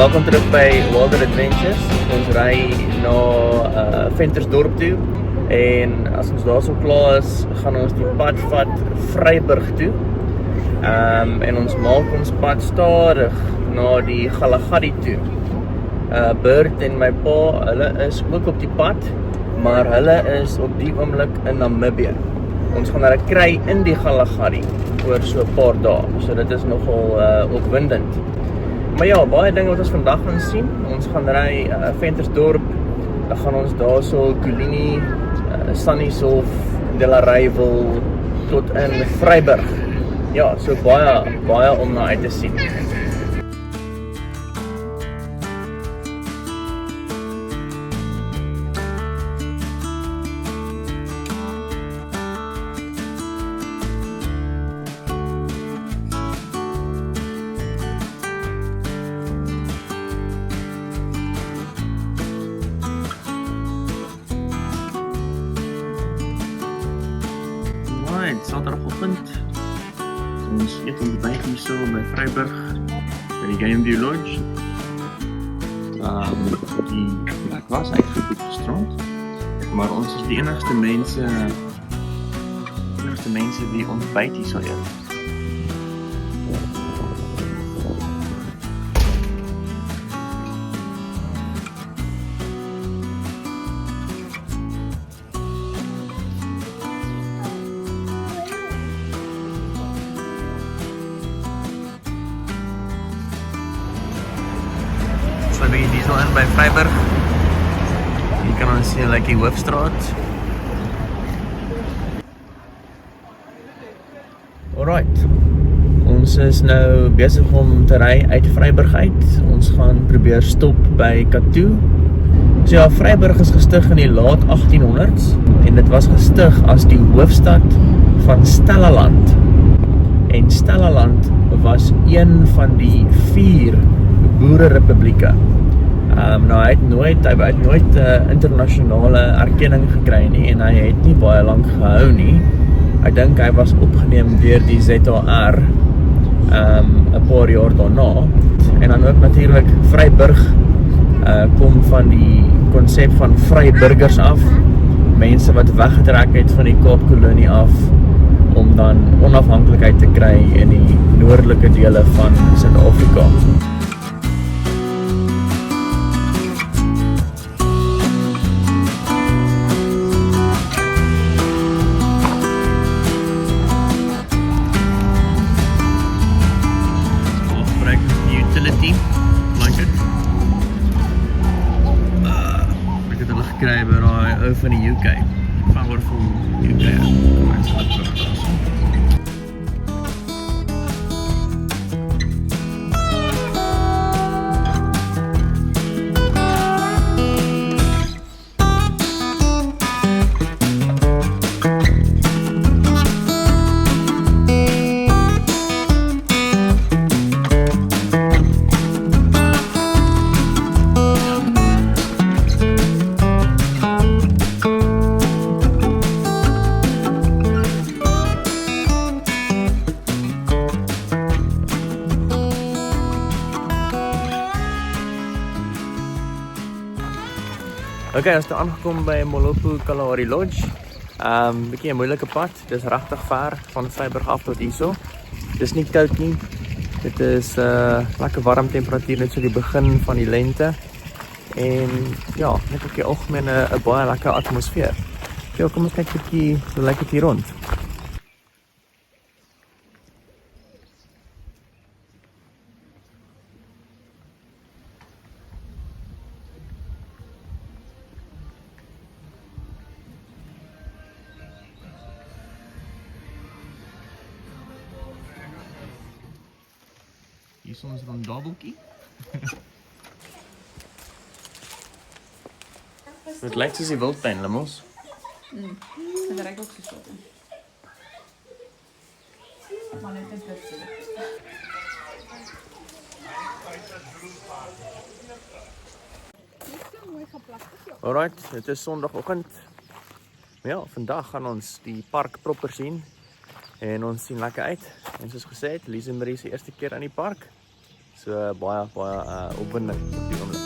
Welkom terug by Wilder Adventures. Ons ry na Ventersdorp toe en as ons daar so klaar is, gaan ons die pad vat Vryburg toe. En ons maak ons pad stadig na die Galagadi toe. Bert en my pa, hulle is ook op die pad, maar hulle is op die oomblik in Namibië. Ons gaan hulle kry in die Galagadi oor so 'n paar dae, so dit is nogal opwindend. Maar ja, baie dinge wat ons vandag gaan sien. Ons gaan ry Ventersdorp, dan gaan ons daar so Kulini, Sannieshof, Delareyville tot in Vryburg. Ja, so baie om na uit te sien. Saterdagoggend. Ons eet ontbyt hier so by Vryburg, by die Gameview Lodge. Die plek was uitgeboek gestrand, maar ons is die enigste mense wie ontbyt hier so eet. Hier so in by Vryburg. Hier kan ons sien like die hoofstraat. Alright. Ons is nou besig om te ry uit Vryburg uit. Ons gaan probeer stop by Kathu. So ja, Vryburg is gestig in die laat 1800s en dit was gestig as die hoofstad van Stellaland. En Stellaland was een van die 4 boererepublieke. Hy het nooit internasionale erkenning gekry nie en hy het nie baie lank gehou nie. Ek dink hy was opgeneem deur die ZAR 'n paar jaar daarna. En dan ook natuurlik Vryburg kom van die konsep van vryburgers af. Mense wat weggetrek het van die Kaapkolonie af om dan onafhanklikheid te kry in die noordelike dele van Suid-Afrika. Gekry by daai ou van die UK. Powerful UK. Kom ek sal terug daar. Okay, ons het aangekom by Molopo Kalahari Lodge. Bietjie 'n moeilike pad. Dis regtig ver van Vryburg af tot hierso. Dis nie koud nie. Dit is lekker warm temperatuur net so die begin van die lente. En ja, net ook die algemene 'n baie lekker atmosfeer. Ja, kom ons kyk bietjie hoe lyk dit hier rond. Hier is ons rondabeltjie. Dit lyk soos die wildtuin, Lemos. Het ruikt ook zo. Maar net een beetje. Alright, dit is Sondagoggend. Ja, vandag gaan ons die park proper sien. En ons sien lekker uit. En soos gesê, Lise Marie se eerste keer aan die park. So baie opwindend op die oomblik.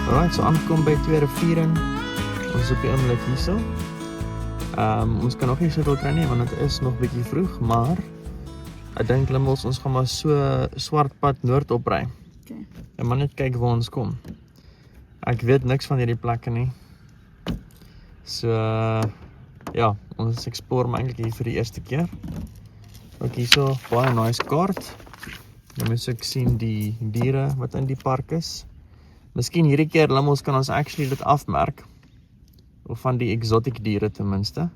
Alright, so aangekom by Twee Riviere. Ons is op die oomblik hierso. Ons kan nog nie soveel kry nie, want dit is nog bietjie vroeg, maar ek dink Limels, ons gaan maar so swart pad noord opry. Okay. En maar net kyk waar ons kom. Ek weet niks van hierdie plekke nie. So ja, ons explore maar eintlik hier vir die eerste keer. Ook hierso baie nice kaart. Dan moet ek sien die diere wat in die park is. Miskien hierdie keer Limels kan ons actually dit afmerk. Of van die exotic diere ten minste.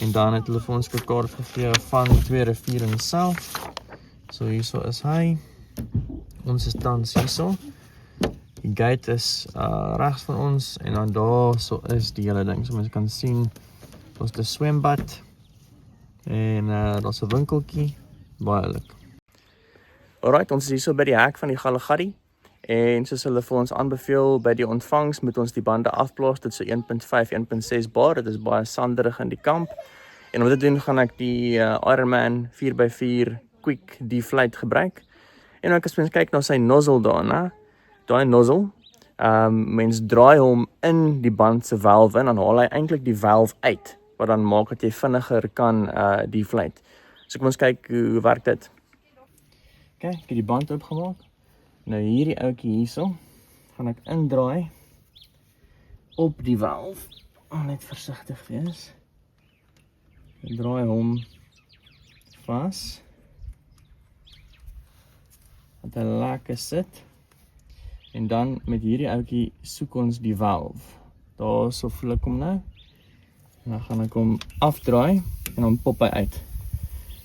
En dan het hulle vir ons 'n kaart gegee van Twee Riviere self. So hierso is hy. Ons is tans hierso. Die gate is regs van ons en dan daar so is die hele ding. So mense kan sien ons het 'n swembad en daar's 'n winkeltjie. Baie leuk. Alright, ons is hierso by die hek van die Galagadi. En soos hulle vir ons aanbeveel by die ontvangs moet ons die bande afblaas tot so 1.5, 1.6 bar. Dit is baie sanderig in die kamp. En om dit te doen gaan ek die Ironman 4x4 Quick Deflate gebruik. En ook as mens kyk na sy nozzle daarna, daai nozzle, mens draai hom in die band se valve en dan haal hy eintlik die valve uit, wat dan maak dat jy vinniger kan deflate. So kom ons kyk hoe werk dit. Okay, ek het die band oopgemaak. Nou hierdie ouetjie hierso, gaan ek indraai op die valve. Net versigtig wees. Ek draai hom vas. Dat hy lekker sit. En dan met hierdie ouetjie soek ons die valve. Daar so voel ek hom nou. En dan gaan ek hom afdraai en dan pop hy uit.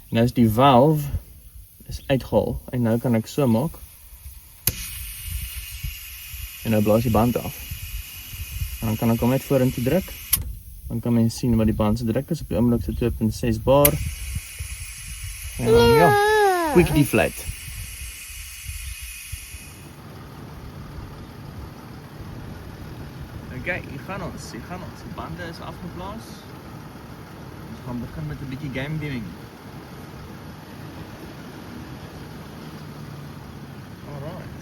En nou is die valve is uitgehaal en nou kan ek so maak. En nou blaas die band af. En dan kan ek hom net vorentoe druk. Dan kan mens sien wat die band se druk is op die oomblik se 2.6 bar. En dan ja, quick deflate. Okay, hier gaan ons. Die bande is afgeblaas. Ons gaan begin met 'n bietjie game viewing. Alright.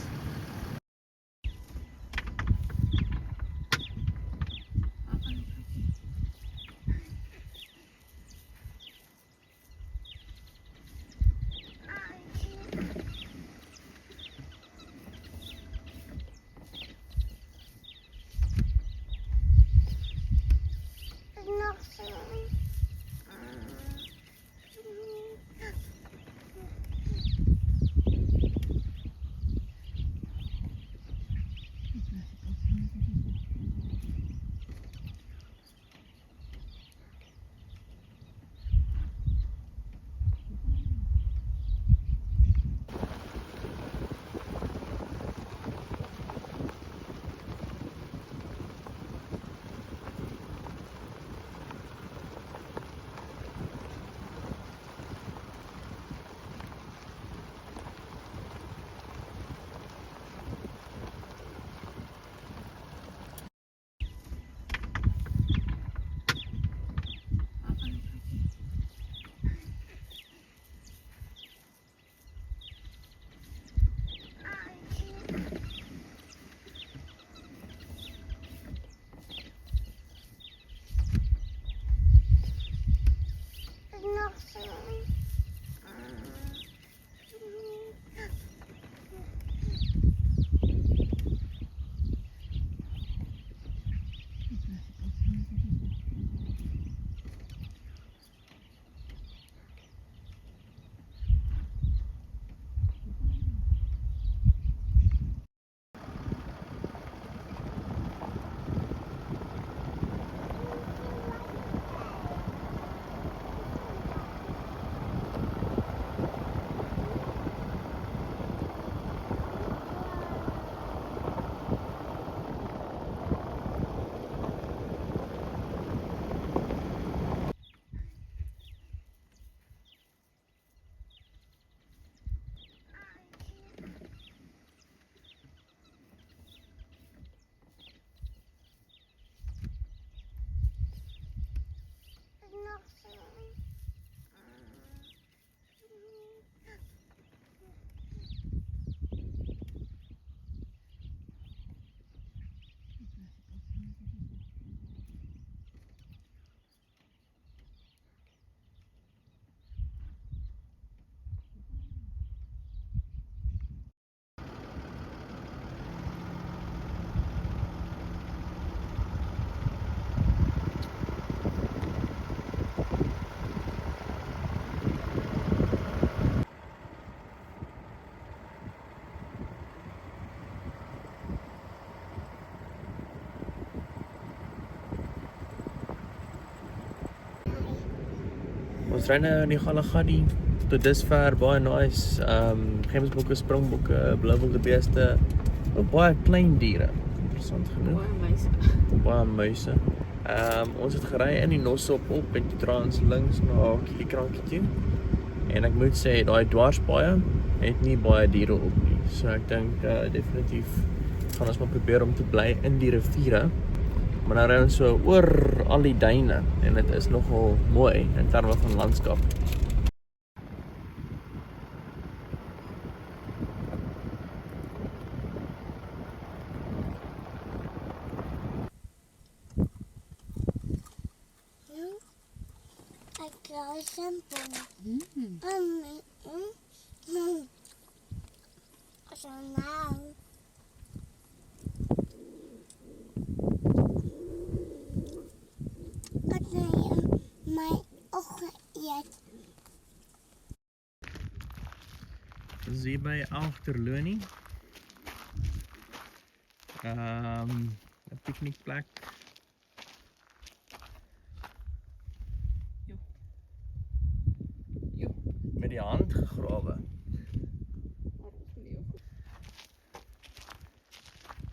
Ons ry nou in die Galagadi. Tot dusver baie nice. Gemsbokke, springbokke, blauwilde beeste, baie klein diere. Interessant genoeg. Baie muise. Ons het gery in die Nossop op en toe draai ons links na Kielikrankie toe. En ek moet sê, daai dwarspaaie het nie baie diere op nie. So ek dink definitief gaan ons maar probeer om te bly in die riviere. Maar nou ry ons so oor al die duine en dit is nogal mooi in terme van landskap. I draw simple. So now. Wat nou my ogen eet. Dit is hier by Agterlonie. 'n piknikplek. Met die hand gegrawe.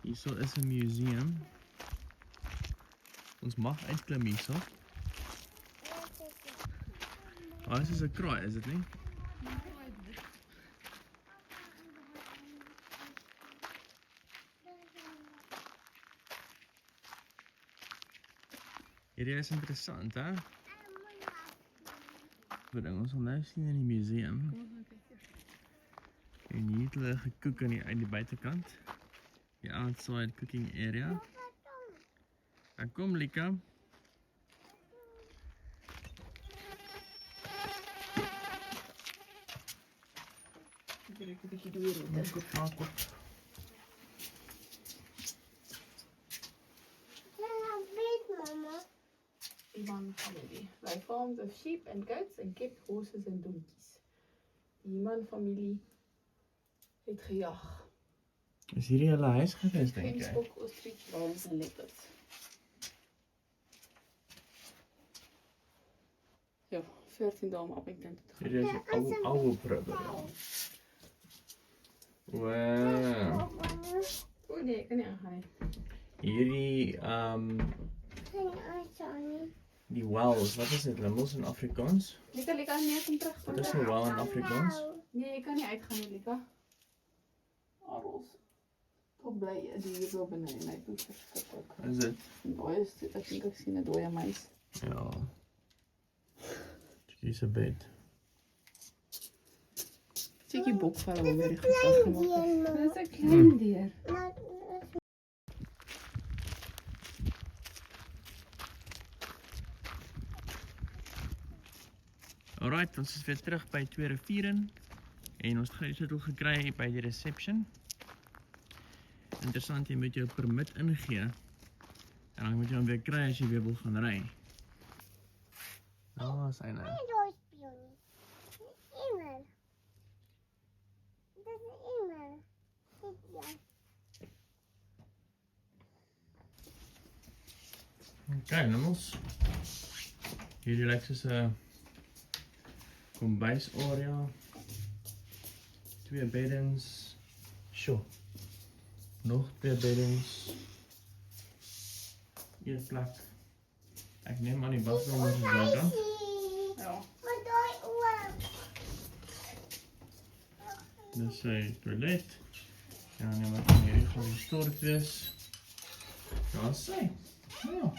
Hierso is 'n museum. Ons mag uitklim hierso. Dit is 'n kraai, is dit nie? Hierdie is interessant, hè? Ons sal nou sien in die museum. En hier het hulle gekook aan die buitekant. Die outside cooking area. En kom Lika. Ek wil 'n bietjie doorroete. Iman family. They farmed of sheep and goats and kept horses and donkeys. Die Iman familie het gejag. Is hierdie hulle huis gewees, dink jy? Gemsbok, ostrich, walvis en leopards. Ja, 14 dae om Appington toe te gaan. Hierdie is 'n ou probeer. Wow. O nee, ek kan nie aangaan nie. Hierdie die wells, wat is dit? Limels in Afrikaans? Lika, nee, kom terug. Wat is 'n well in Afrikaans? Nee, ek kan nie uitgaan nie, Lika. Arels. Tot bly die hier so binne en hy doet verskriklik. Is dit? Baie is dit, ek dink ek sien 'n dooie muis. Ja. Hier's 'n bed. Chickie bokvel wat weer die gesag gemaak het. Dit is 'n klein dier. Alright, ons is weer terug by Twee Riviere en ons het die sleutel gekry by die reception. Interessant, jy moet jou permit ingee en dan moet jy hom weer kry as jy weer wil gaan ry. Daar is hy nou. Okay, nogals. Hierdie lyk soos 'n kombuisarea. 2 beddens. Sjoe. Nog 2 beddens. Hier plek. Ek neem aan die wasroom is daar dan. Ja. Dis 'n toilet. Ja, nee, maar kan hierdie gaan gestort wees. Daar sê. Ja.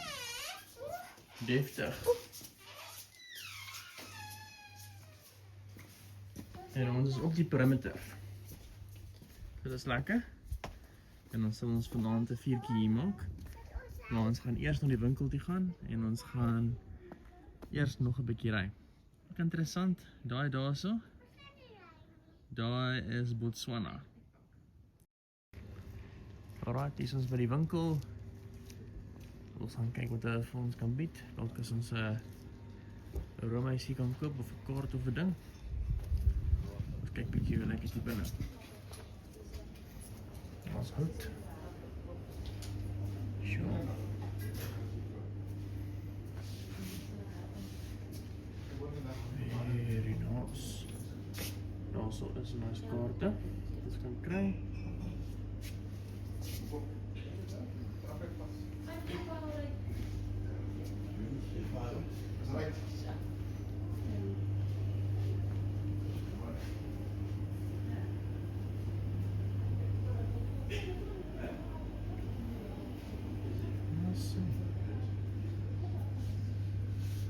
Deftig. En ons is op die perimeter. Dit is lekker. En dan sal ons vanaand 'n vuurtjie hier maak. Maar ons gaan eers na die winkel toe gaan en ons gaan eers nog 'n bietjie ry. Ook interessant, daai daarso. Daai is Botswana. Alright, hier is ons by die winkel. Ons gaan kyk wat hulle vir ons kan bied. Dalk as ons 'n roomhuisie kan koop of 'n kaart of 'n ding. Ons kyk bietjie hoe lyk dit hier binne. Ons hout. Sure. daarso is ons kaarte. Ons kan kry.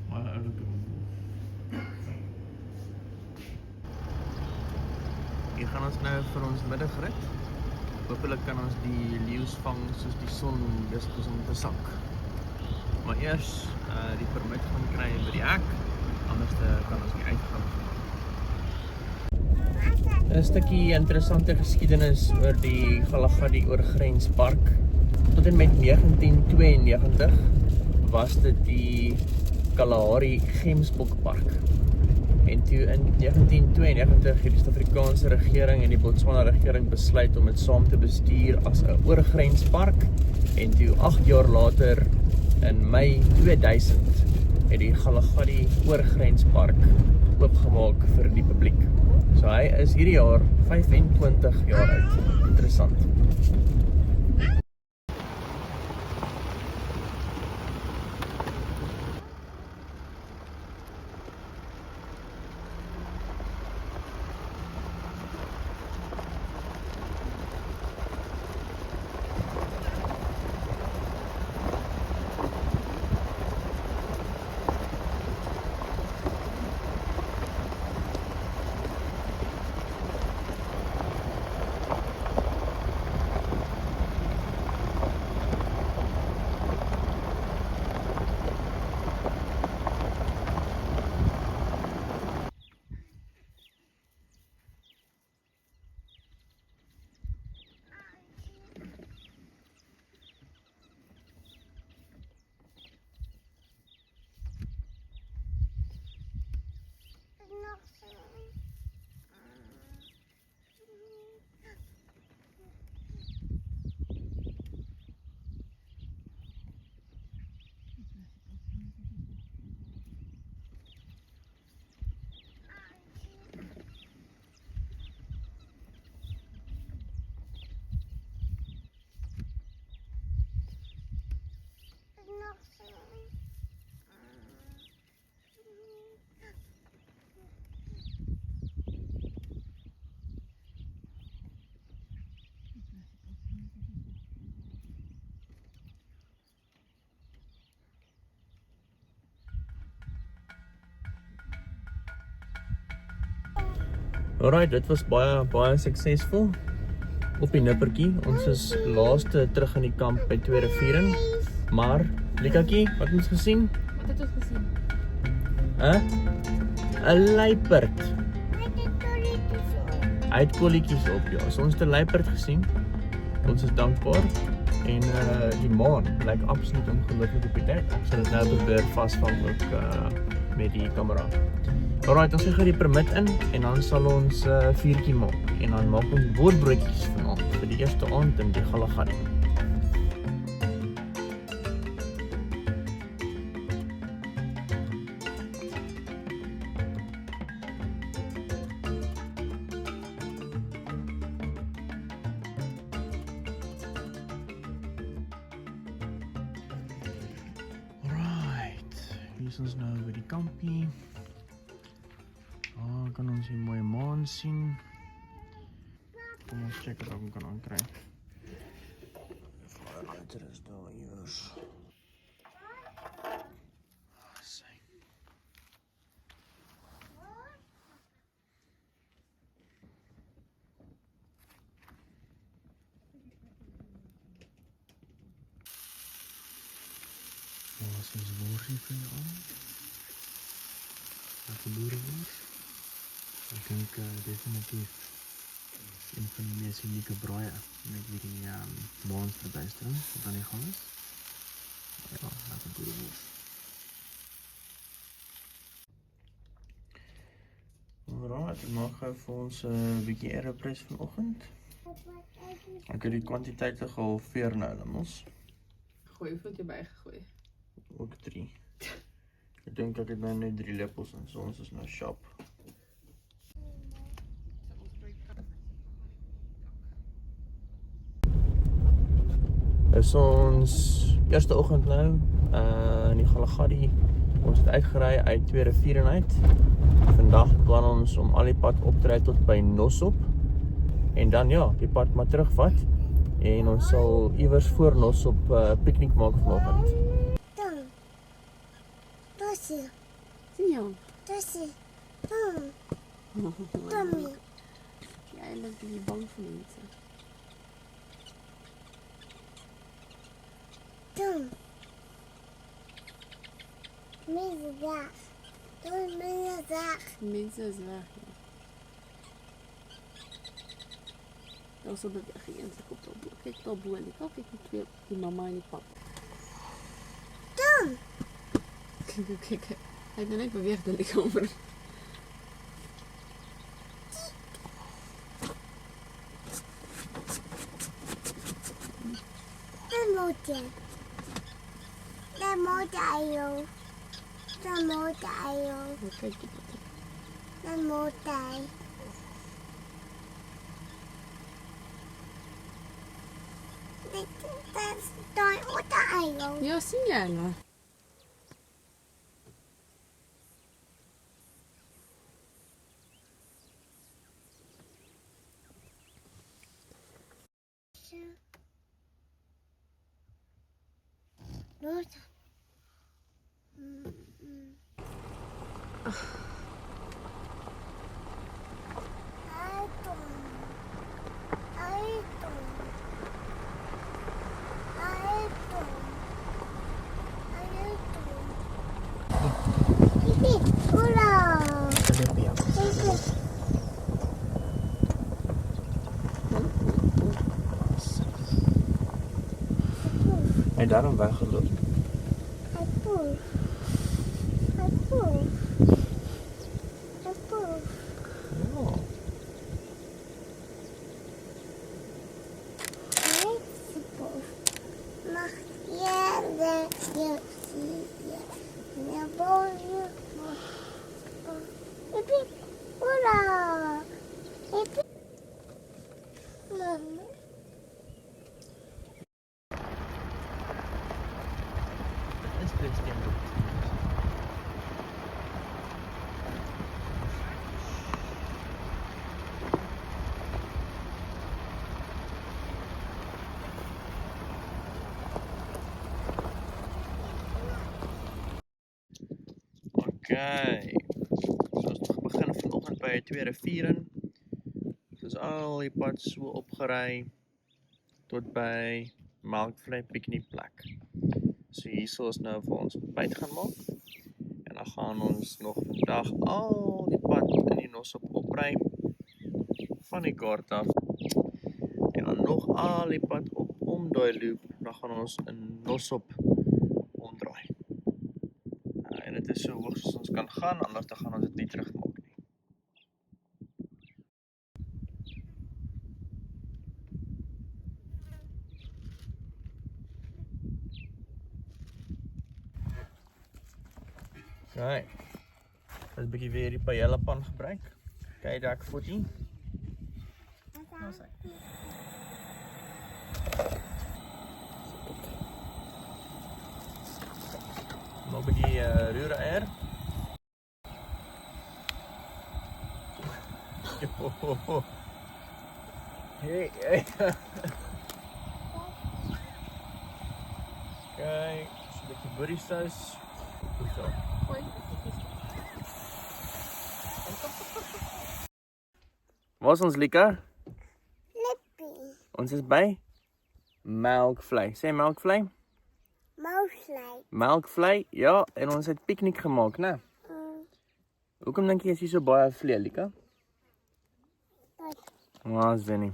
Baie oulike winkel. Hier gaan ons nou vir ons middagrit. Hopelijk kan ons die leeu's vang soos die son besig is om te sak. Maar eers die permit gaan kry by die hek, anders kan ons nie uitgaan. 'n Stukkie interessante geskiedenis oor die Galagadi Oorgrenspark. Tot en met 1992 was dit die Kalahari Gemsbokpark. En toe in 1992 het die Suid-Afrikaanse regering en die Botswana regering besluit om dit saam te bestuur as 'n oorgrenspark. En toe 8 jaar later in Mei 2000 het die Galagadi Oorgrenspark oopgemaak vir die publiek. So hy is hierdie jaar 25 jaar oud. Interessant. Alright, dit was baie suksesvol op die nippertjie. Ons is laaste terug in die kamp by Tweede Viering. Maar, Likakie, wat het ons gesien? Wat het ons gesien? 'n luiperd. Hy het kolletjies op, ja. So ons het 'n luiperd gesien. Ons is dankbaar. En die maan lyk absoluut ongelooflik op die dek. Ek sal dit nou probeer vasvang ook met die kamera. Alright, ons gaan die permit in en dan sal ons vuurtjie maak. En dan maak ons boordbroodjies vanaand vir die eerste aand in die Galagadi. Hier is ons nou by die kampie. Kan ons hier mooi maan sien. Kom ons check wat ek kan aankry. Firelighter is daar eers. Sien. Ons is worsie vir jou aan. Wat die boerenwoord. Ek dink definitief een van die mees unieke braaie met hierdie maansverduistering wat aan die gang is. Ja, lekker boerenwoord. Alright, ek maak gou vir ons 'n bietjie aeropress vanoggend. Ek het die kwantiteite gehalveer nou, Limels. Gooi, hoeveel het jy bygegooi? Ook 3. Ek dink ek het nou net 3 lepels en so ons is nou sharp. Is ons eerste oggend nou in die Galagadi. Ons het uitgery uit 2 riviere uit. Vandag plan ons om al die pad op te ry tot by Nosop. En dan ja, die pad maar terugvat. En ons sal iewers voor Nosop piknik maak vanoggend. Dan. Tosie. Sien jou? Tosie. Tommy. Ja, eintlik is jy bang vir mense. Tom. Mense weg. Tom, mense weg. Mense is weg. Ja. Daar sal beweeg eens op die bo. Kyk daar bo, kyk die twee, die mamma en die pap. Tom. Kyk. Hy het nou net beweeg dat die kamer. Dan moet hij. Kyk die pap. Dan moet hij. Dat is dan auto. Ja, sien jy hulle? Noord. Hy het daarom weggeloop. Hij poef. Hij poef. Hij poef. Ja. Hij poef. Mag je zie je. Naar boven. Hippie. Hoera. Hippie. Mama. Is Christian goed? Okay. So ons begin vanoggend by 2 riviere. Dis al die pad so opgery tot by Melkvlei piknikplek. So hier sal ons nou vir ons ontbyt gaan maak. En dan gaan ons nog vandag al die pad in die Nosop opry van die kaart af. En dan nog al die pad op om daai loop, dan gaan ons in Nosop omdraai. En dit is so hoog soos ons kan gaan, anders dan gaan ons dit nie terugmaak nie. Okay. Ons 'n bietjie weer die paella-pan gebruik. Kyk daar ek voetie. Nog 'n bietjie ruwe eier. Hey. Kyk, 'n bietjie boeriesaus. Goed so. Waar is ons Lika? Lippie. Ons is by Melkvlei. Sê Melkvlei? Mousvlei. Melkvlei, ja, en ons het piknik gemaak, né? Hoekom dink jy is hier so baie vlee, Lika? Waar is Winnie?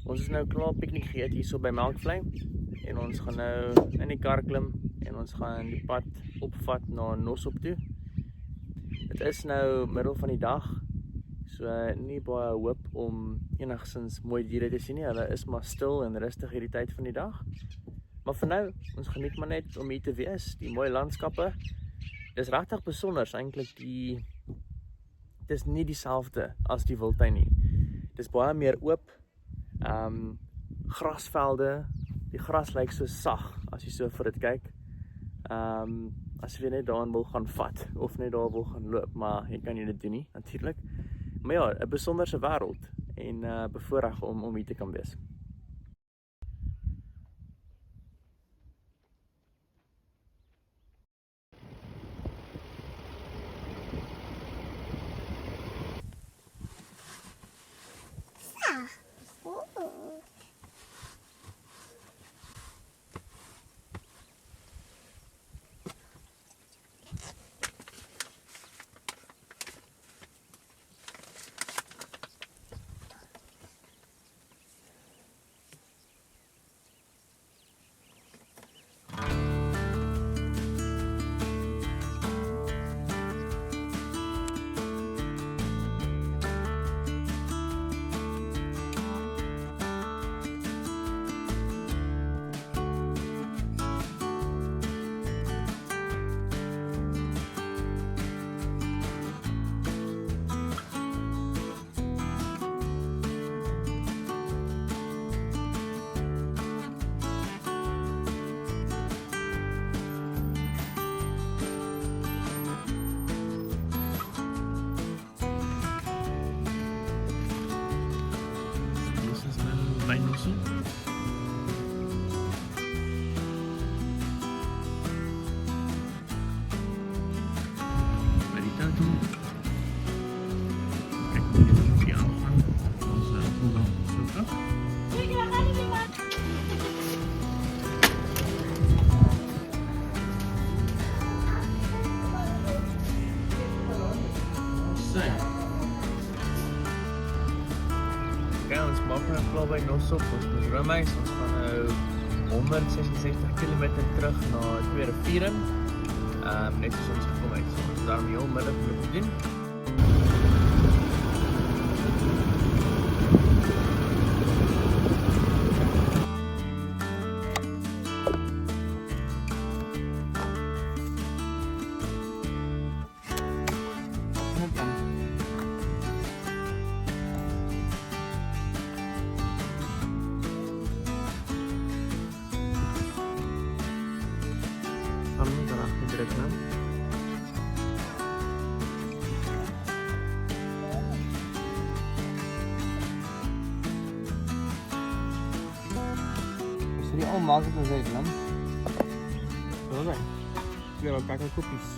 Ons is nou klaar piknik geëet hier so by Melkvlei. En ons gaan nou in die kar klim en ons gaan die pad opvat na Nosop toe. Dit is nou middel van die dag, so nie baie hoop om enigstens mooi diere te sien nie. Hulle is maar stil en rustig hierdie tyd van die dag. Maar vir nou, ons geniet maar net om hier te wees, die mooi landskappe. Dis regtig besonder eintlik dis nie dieselfde as die Wildtuin nie. Dis baie meer oop, grasvelde, die gras lyk so sag as jy so vir dit kyk. As jy net daarin wil gaan vat, of net daar wil gaan loop, maar jy kan nie dit doen nie, natuurlik. Maar ja, 'n besonderse wêreld, en bevoorreg om hier te kan wees. By Nosso. By die Toto. Kijk, hoe dit op die aangaan. Onze Google zoeken. Oké, ons maak nou klaar by Nosso, ons moet Romeis, ons gaan nou 166 km terug na Tweede Viering, net soos ons gekom het, so ons daarom heel middag moet doen. Druk nou. Is die al maak het ons uit, man? Zo zijn. Weer al kakkel kopies.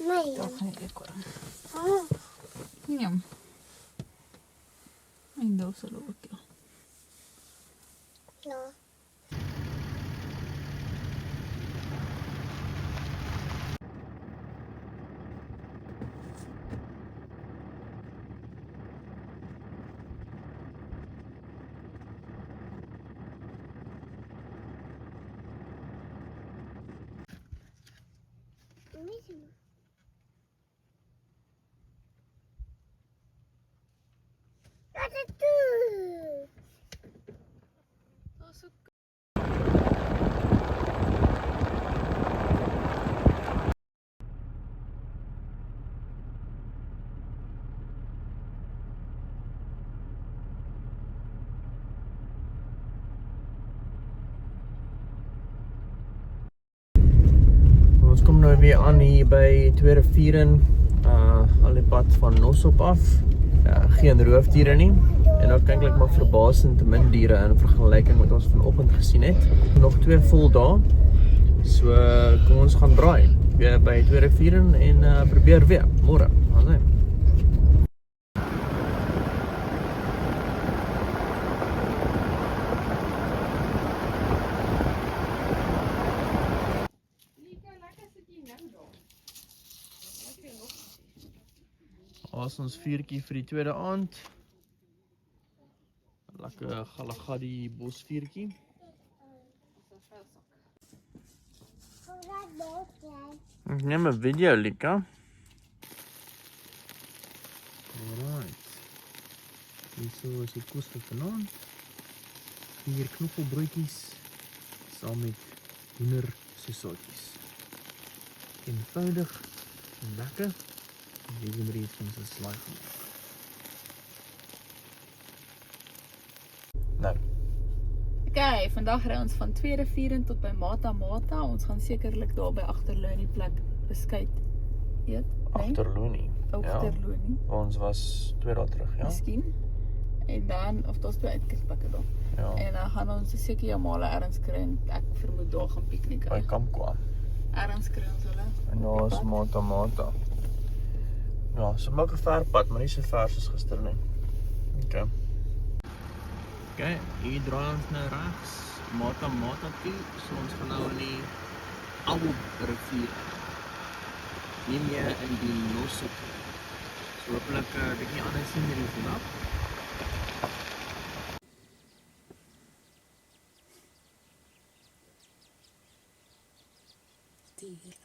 Nee. Dat ga ik weer koren. Oh, Ja. En dat is ook ja. ja. Wat het doen? Dat is ook. Ons kom nou weer aan hier by Tweede Viering, al die pad van Nosso af. Geen roofdiere nie, en ook eintlik maar verbasend min diere in vergelyking met ons vanoggend gesien het. Nog 2 vol dae, so kom ons gaan draai weer by Tweede Viering en probeer weer môre. As ons vuurtjie vir die tweede aand. Lekker Galagadi bosvuurtjie. Ek neem 'n video, Lika. Alright. Hierso is die kos vir vanaand. 4 knoffelbroodjies saam met hoender sossaatjies. Eenvoudig en lekker. En hierdie moet iets ons 'n slaai gemaak. Nou, Okay, vandag ry ons van Tweede Vieren tot by Mata Mata. Ons gaan sekerlik daar by Agterlonie plek beskuit eet. Agterlonie. Agterlonie. Ons was 2 dae terug, ja. Miskien. En dan, of daar's 2 uitkykspakke daar. Ja. En dan gaan ons seker Jamale ergens kry en ek vermoed daar gaan piknik. By Kampkwa. Ergens kry ons hulle. En daar is Mata Mata. Ja, so maak 'n ver pad, maar nie so ver soos gister nie. Okay. Okay, hier draai ons nou regs Mata Mata toe, so ons gaan nou in die Alb rivier. Nie meer in die Nosset. So hopelik 'n bietjie ander scenery vandag. Heerlik.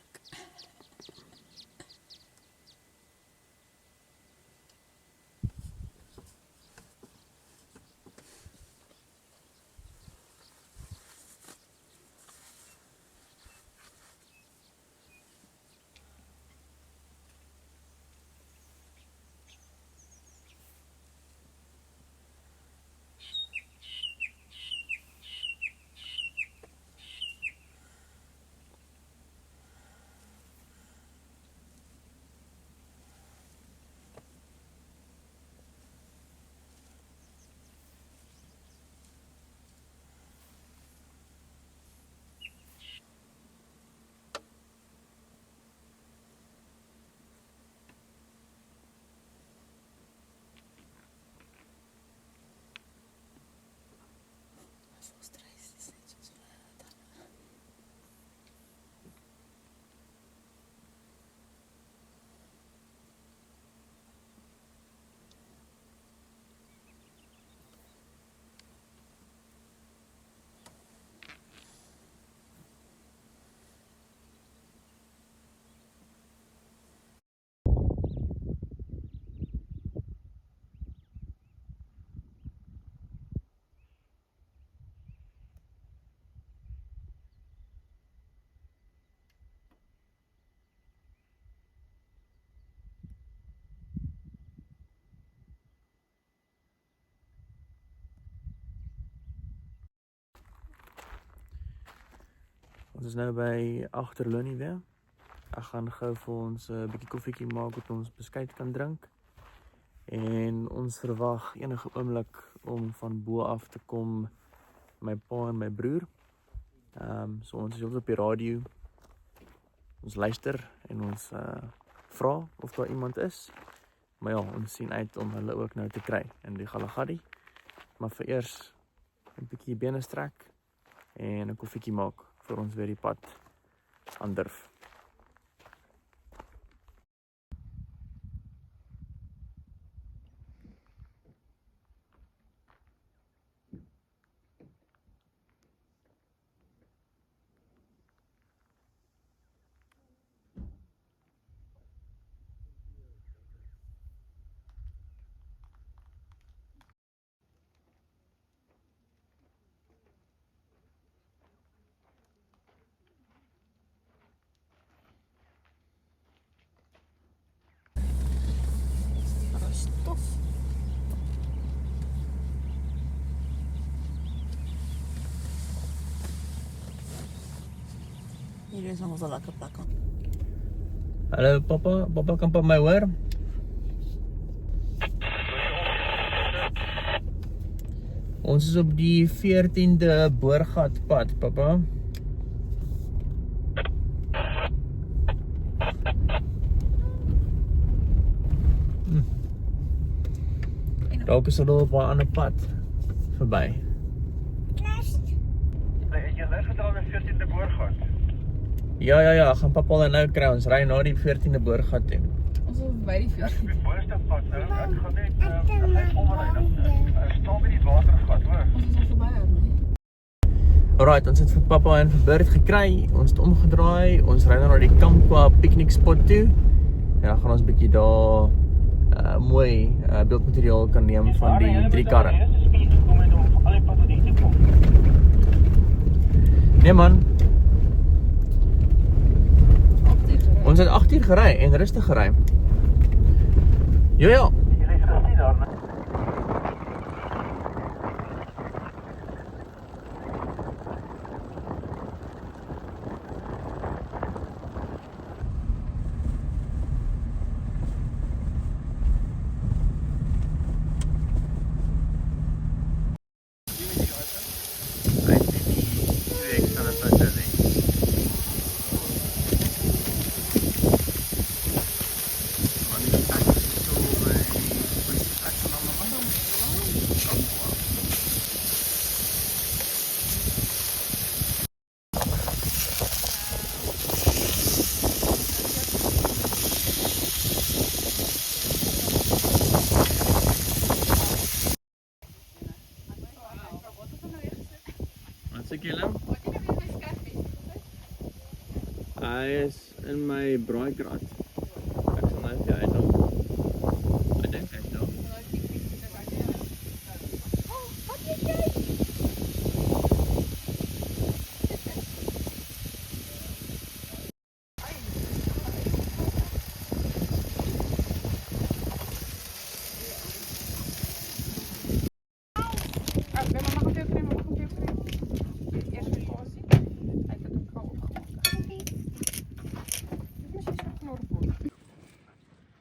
Ons is nou by Agterlonie weer. Ek gaan gou vir ons 'n bietjie koffieetjie maak wat ons beskuit kan drink. En ons verwag enige oomblik om van bo af te kom my pa en my broer. So ons is op die radio. Ons luister en ons vra of daar iemand is. Maar ja, ons sien uit om hulle ook nou te kry in die Galagadi. Maar vir eers 'n bietjie bene strek en 'n koffieetjie maak vir ons weer die pad aandurf. Stof. Hier is nog 'n lekker plek. Hallo papa, papa kan my hoor? Ons is op die 14de Boorgatpad, papa. Dalk is er op 'n ander pad verby. Het jy nou gedra met 14de Boorgat? Ja, gaan papa dan nou kry. Ons ry na die 14de Boorgat toe. Ons is by die Ek 14. op die boonste pad nou, ek gaan net omry. Ek staan by die watergat, hoor. Ons is al verby haar, nee. Alright, ons het vir papa en vir Bert gekry. Ons het omgedraai. Ons ry nou na die Kampkwa piknik spot toe. En dan gaan ons 'n bietjie daar mooi beeldmateriaal kan neem van die 3 karre. Nee man, ons het 8 uur gery en rustig gery. Ja. Wat sê Kellum? Hy is in my braaikraat. Ek sal nou vir jou uithaal. Ek dink hy's daar.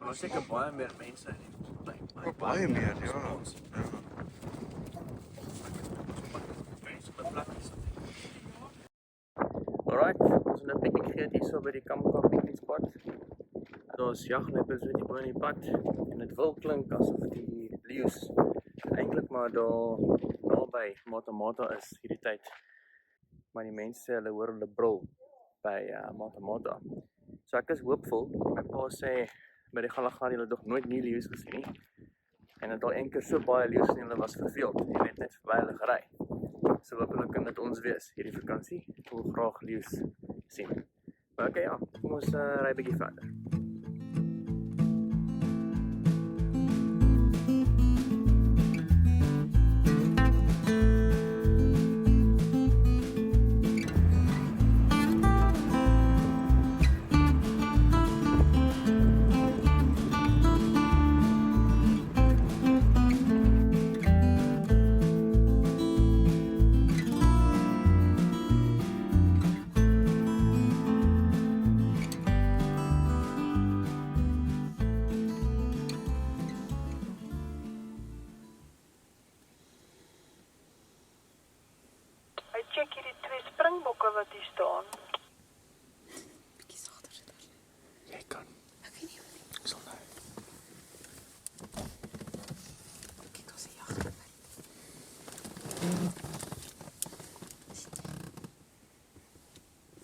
Ons seker baie meer mense in die Baie meer, ja. Alright, ons het nou 'n bietjie gegee hier so by die Kamka Picnic Spot. Daar's jagluiperds wat hier bo in die pad en dit wil klink asof die leeu's eintlik maar daar naby Matamata is hierdie tyd. Maar die mense sê hulle hoor hulle brul by Matamata. So ek is hoopvol. My pa sê by die Galagadi hulle nog nooit nie leeu's gesien nie. En het al een keer so baie leeu's gesien, hulle was verveeld en het net verby hulle gery. So hopelik kan dit ons wees hierdie vakansie. Ek wil graag leeu's sien. Maar okay, ja, kom ons ry 'n bietjie verder. Check hierdie 2 springbokke wat hier staan. Bietjie sagter sit daar. Jy kan. Ek weet nie. Ek sal nou. Kyk as hy jag.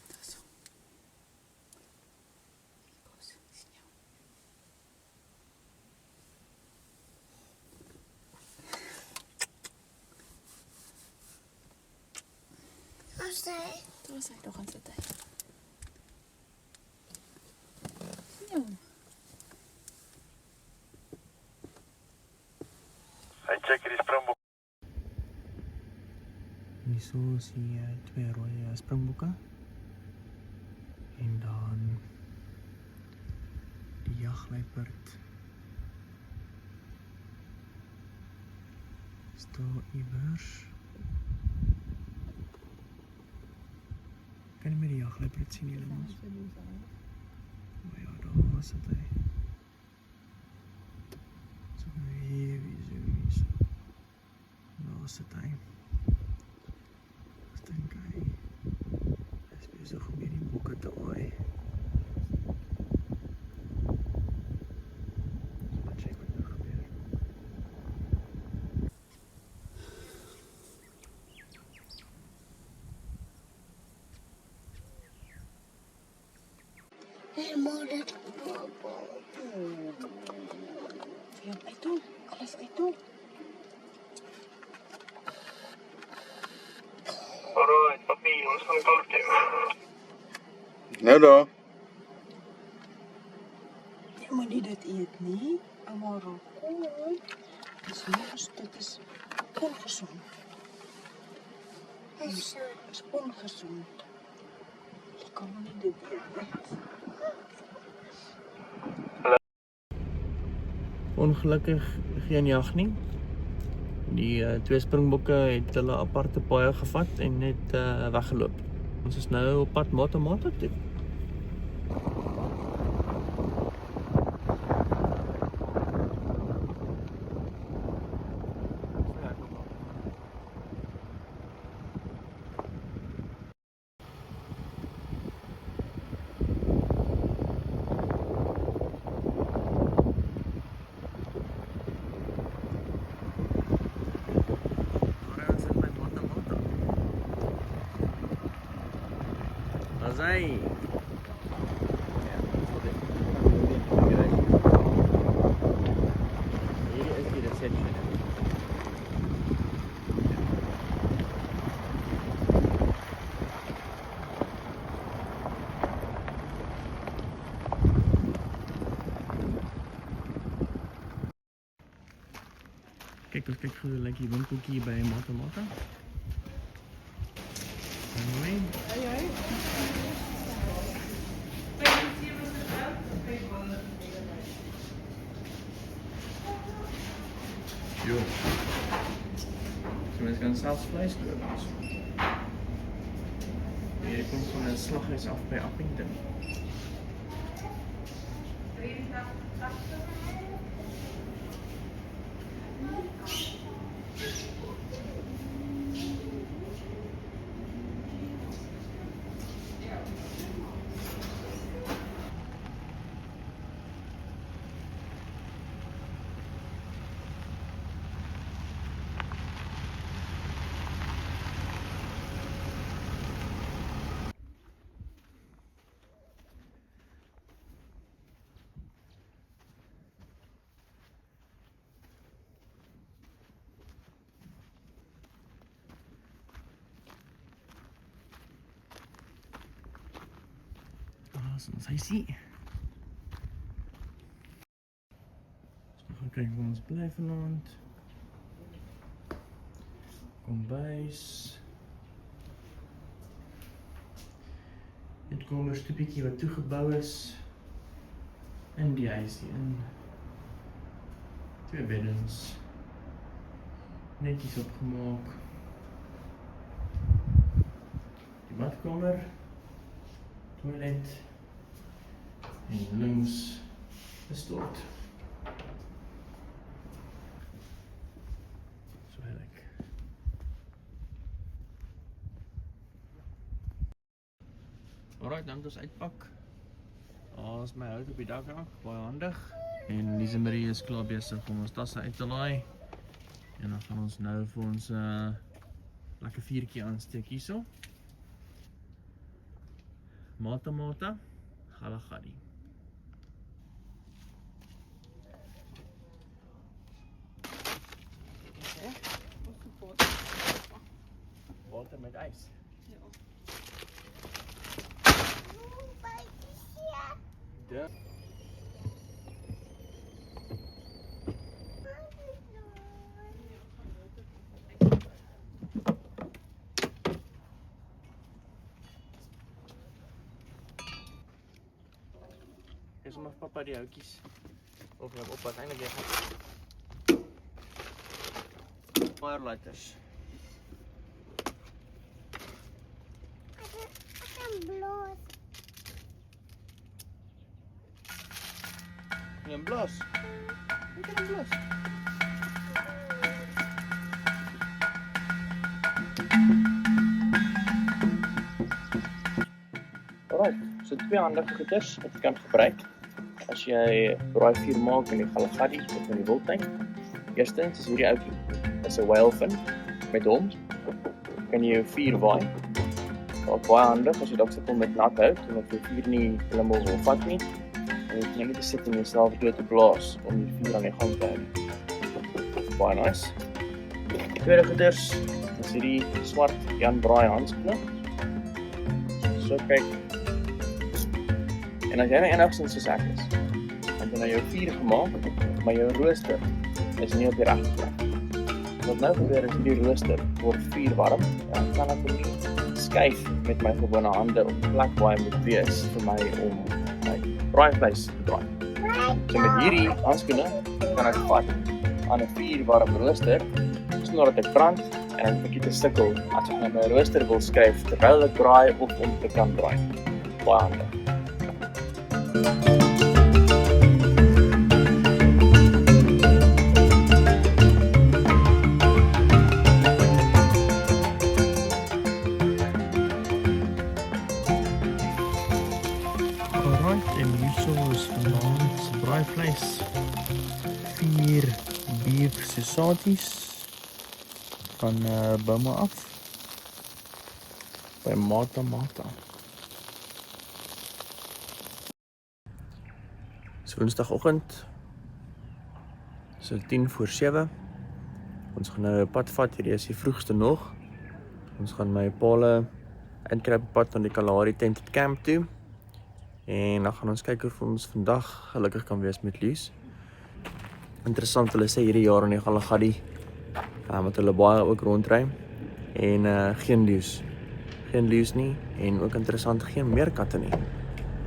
Dis so. Kos, sien jou. Daar is hy, daar gaan sit hy. Ja. Hy check hierdie springbok. Hierso sien jy 2 rooi springbokke. En dan die jagluiperd. Staan iewers. Kan jy met die jagluiperd sien julle mens? Maar ja, daar sit hy. So hier, so. Daar sit hy. Ek dink hy is besig om hierdie bokke te aai. Wat check wat nou gebeur. Ja, uit toe. Alles uit toe. Alright, papi, ons gaan kalk jou. Nou daar. Ja, moet nie dit eet nie. Ouma raak kom. Dit is ongesond. Dit is ongesond. Jy kan nie dit eet nie. Ongelukkig geen jag nie. Die twee springbokke het hulle aparte paaie gevat en net weggeloop. Ons is nou op pad Mata toe. Azai. Hier is die reception. Kijk, ons kyk hoe lyk die winkeltjie by Mata. Anyway. Jo. So mens kan selfs vleis koop. Hier kom van 'n slaghuis af by Appington. Ons huisie. Ons gaan kyk waar ons bly vanaand. Kombuis. Dit kamerstoepietjie wat toegebou is. In die huisie in. 2 beddens. Netjies opgemaak. Die badkamer. Toilet. En links is stort. So heerlijk. Alright, dan moet ons uitpak. Daar is my hout op die dak ook, baie handig. En Lise Marie is klaar besig om ons tasse uit te laai. En dan gaan ons nou vir ons lekker vuurtjie aansteek hierso. Mata, Galagadi. Water met ijs. Ja. Is om papa die houtjies of op wat eintlik weer gaan. Firelighters. Een blos. Hoe kan een blos? Alright, so 2 handige goeders wat jy kan gebruik as jy braai vuur maak in die Galagadi of in die Wildtuin. Eerstens is hierdie ouetjie. Dis 'n whalefin met hom. Kan jy jou vuur waai. Dit is baie handig as jy dalk sit met nat hout en of jy vuur nie heeltemal wil vat nie. En jy hoef nie te sit en jouself dood te blaas om die vuur aan die gang te hou. Baie nice. Tweede goeders is hierdie swart Jan Braai handskoene. So kyk. En as jy nou enigstens soos ek is, dan jy nou jou vuur gemaak, maar jou rooster is nie op die regte plek. Wat nou gebeur is die rooster word vuurwarm, en dan kan ek hom nie skuif met my gewone hande op die plek waar hy moet wees vir my om my braaivleis te braai. So met hierdie handskoene kan ek vat aan 'n vuurwarm rooster sonder dat ek brand en ek bietjie te sukkel as ek nou my rooster wil skuif terwyl ek braai of om te kan braai. Baie handig. Alright, en hierso is vanaand se braaivleis. 4 beef sausages van Boma af by Mata. So Woensdagoggend so 6:50. Ons gaan nou 'n pad vat, hierdie is die vroegste nog. Ons gaan my paale inkry op pad na die Kalahari Tented Camp toe. En dan gaan ons kyk of ons vandag gelukkig kan wees met Lies. Interessant, hulle sê hierdie jaar in die Kalahari wat hulle baie ook rondry en geen leeu's nie en ook interessant, geen meerkatte nie.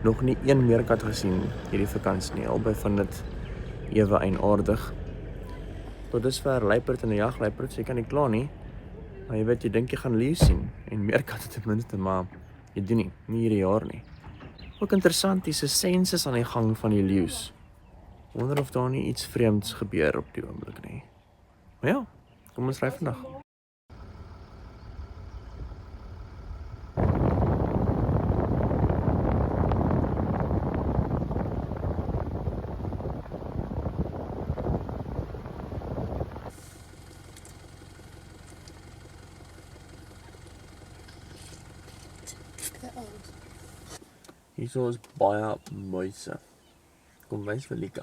Nog nie een meerkat gesien hierdie vakansie nie, albei van dit ewe eienaardig. Tot dusver luiperd en 'n jagluiperd, so jy kan nie kla nie, maar jy weet, jy dink jy gaan leeu sien en meerkatte ten minste, maar jy doen nie hierdie jaar nie. Ook interessant, dis 'n sensus aan die gang van die leeu's. Wonder of daar nie iets vreemds gebeur op die oomblik nie. Maar ja, kom ons ry vandag. Hierso is baie muise. Kom wys vir Lika.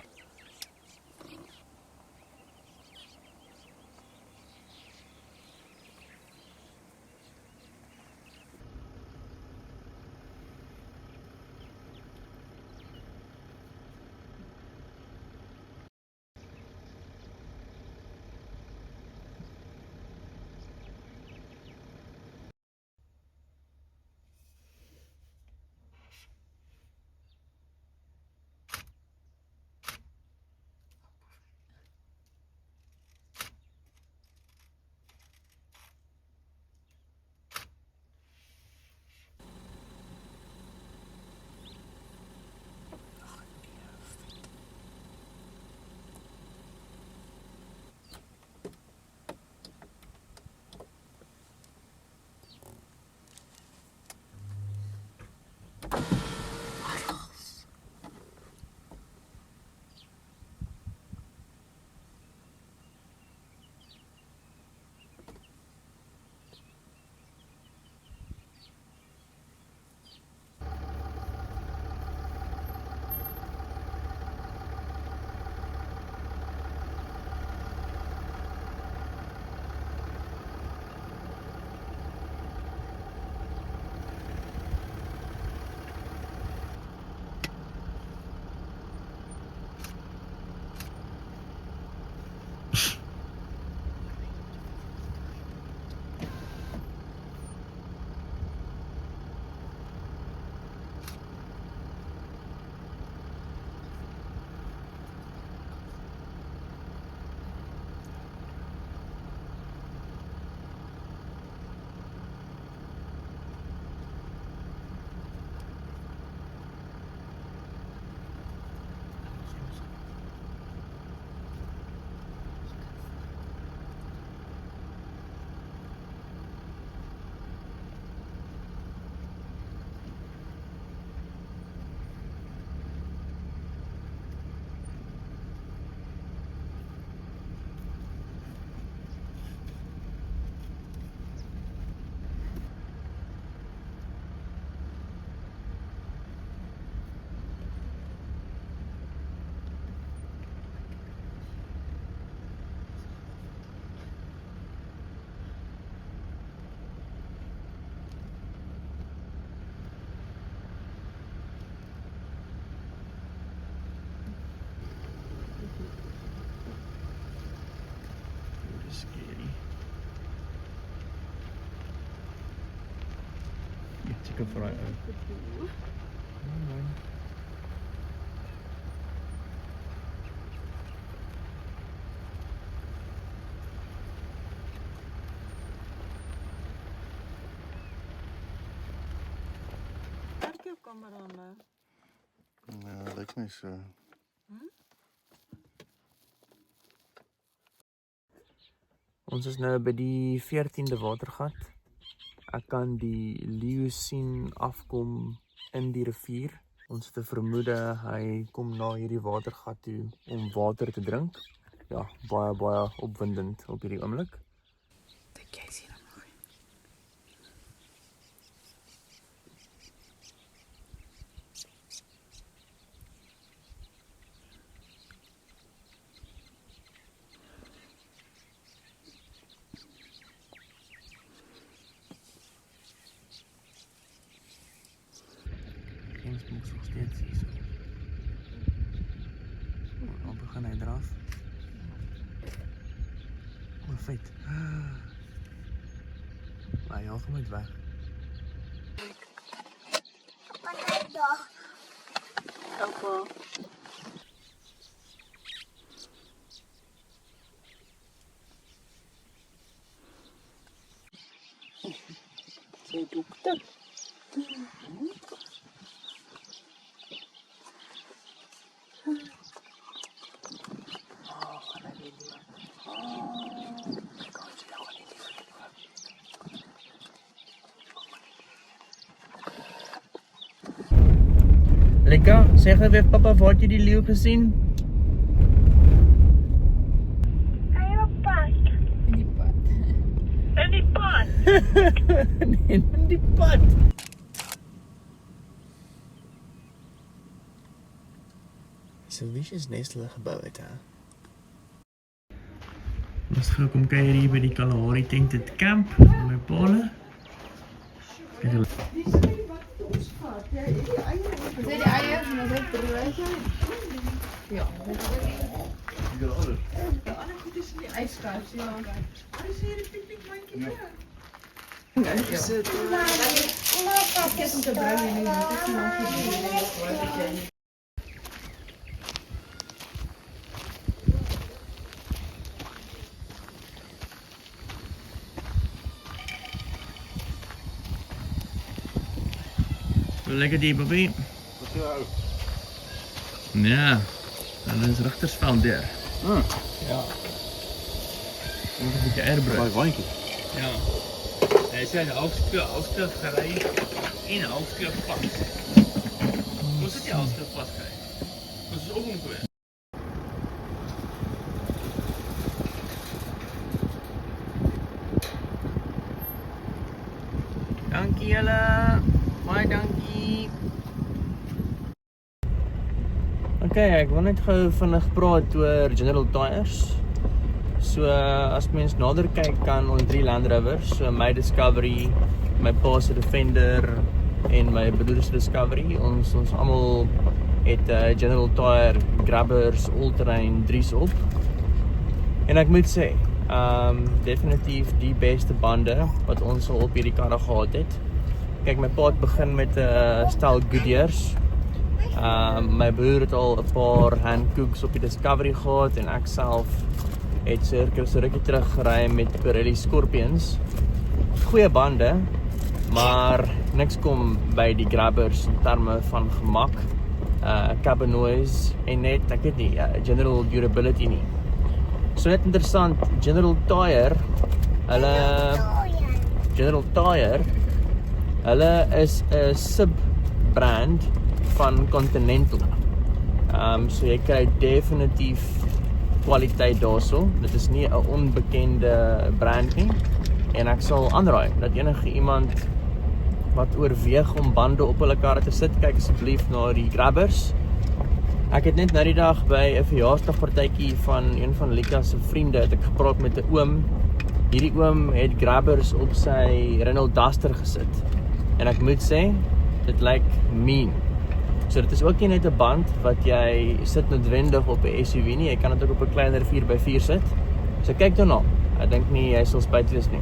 lekker vir daai ou. Werk jou kamera nou? Ja, lyk nie so. Ons is nou by die 14de watergat. Ek kan die leeu sien afkom in die rivier. Ons het 'n vermoede hy kom na hierdie watergat toe om water te drink. Ja, baie opwindend op hierdie oomblik. Dink jy sien hom nog? Ons moet nog steeds hier so. Dan begin hy draf. O, feit. Maar ja, kom net weg. Opa. Sy dokter. Lika, sê gou weer papa, waar het jy die leeu gesien? In die pad. Nee, in die pad. So vicious nest hulle gebou het, hè? Ons gaan kom kuier hier by die Kalahari Tented Camp met my paale. Kyk hulle. Is dit die eiers en is dit brood? Ja. Die ander goed is in die ijskast, ja. Waar is hier die piknikmandjie vir? Ja, dis dit. Ek het om te bring en dit is nog nie. Lekker die, papi. Wat jou ou? Ja, dat is Rigtersveld deur. Ja. Moet 'n bietjie eierbrood. Baie waantjie. Ja. Hy sê hy halfstuk gery en halfstuk vas. Ons het die halfstuk vas gery. Ons is op hom gewees. Dankie julle. Baie dankie. Okay, ek wil net gou vinnig praat oor General Tyres. So as mens nader kyk kan ons 3 Land Rovers, so my Discovery, my pa se Defender en my broer se Discovery. Ons almal het General Tyre Grabbers all-terrain 3's op. En ek moet sê, definitief die beste bande wat ons al op hierdie karre gehad het. Kyk, my pa het begin met 'n stel Goodyears. My broer het al 'n paar Hancooks op die Discovery gehad en ek self het so rukkie terug gery met Pirelli Scorpions. Goeie bande, maar niks kom by die Grabbers in terme van gemak, cabin noise en net, ek weet nie, general durability nie. So net interessant, General Tyre hulle is 'n sub-brand van Continental. So jy kry definitief kwaliteit daarso. Dit is nie 'n onbekende brand nie. En ek sal aanraai dat enige iemand wat oorweeg om bande op hulle karre te sit, kyk asseblief na die Grabbers. Ek het net nou die dag by 'n verjaarsdagpartytjie van een van Lika se vriende het ek gepraat met 'n oom. Hierdie oom het Grabbers op sy Renault Duster gesit. En ek moet sê, dit lyk mean. So dit is ook nie net 'n band wat jy sit noodwendig op 'n SUV nie, jy kan dit ook op 'n kleiner 4x4 sit. So kyk daarna. Ek dink nie jy sal spyt wees nie.